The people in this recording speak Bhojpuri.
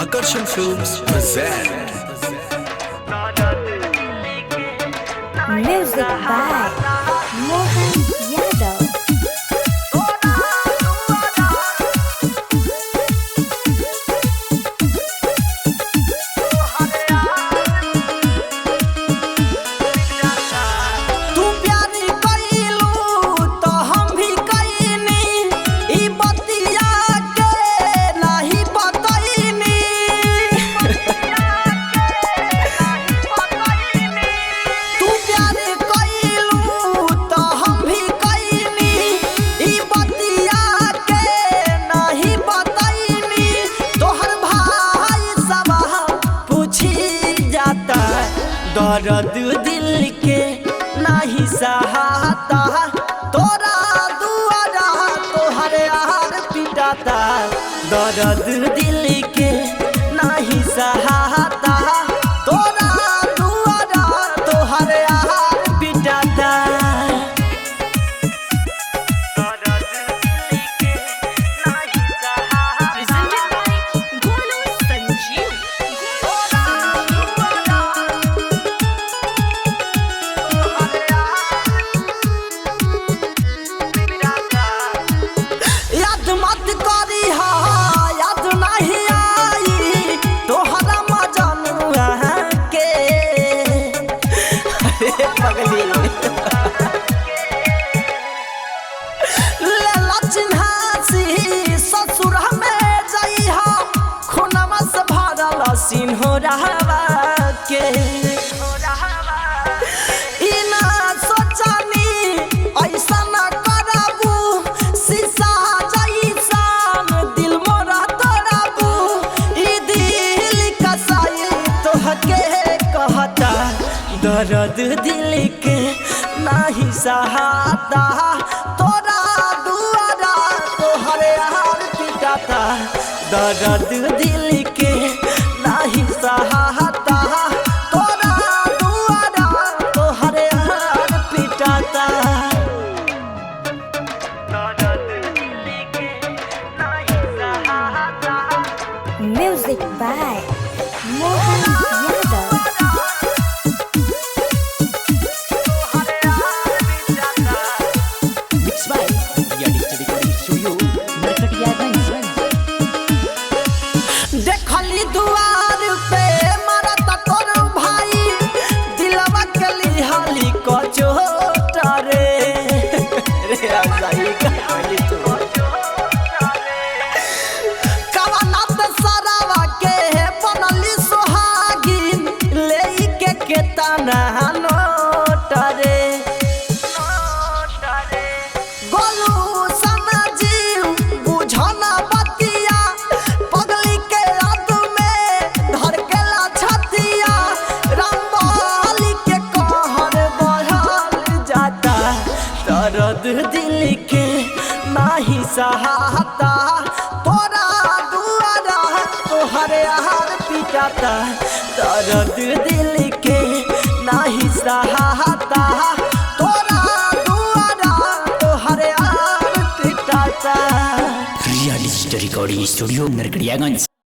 Akarshan Films present Music by Mohan Yadav. दर्द दिल के नहीं सहाता तोरा दुआरा तोहरे यार पिटाता दर्द दिल के नहीं सहाता तोरा दुआरा तोहरे यार पिटाता सीन हो रहा के इना सोचानी ऐसा न कराबू शीशा जैसान दिल मोरा तोड़ाबू ई दिल कसाई तोहके कहता दर्द दिल के नहीं सहाता तोरा दुआरा तोहरे यार पिटाता दर्द दिल के नहीं सहाता तोरा दुआरा तोहरे यार पिटाता Music by Mohan Yadav. Mixed by Digital Recording Studio, Narkatiyaganj. देखली दुआर पे मरत तोर भाई दिलवा के लिहाली को चोटा रे रे आजाई कहली तू कवनात सरावा के बनली सोहागिन लेके केतना नोट रे गोलू समझी बुझना बतिया पगली के याद में धर के ला छतिया रामबाली के कहर बढ़ल जाता दर्द दिल के नहीं सहाता तोरा दुआरा तोहरे यार पिटाता दर्द दिल के नहीं सहाता तोरा दुआरा तोहरे यार पिटाता। Digital Recording Studio, Narkatiyaganj.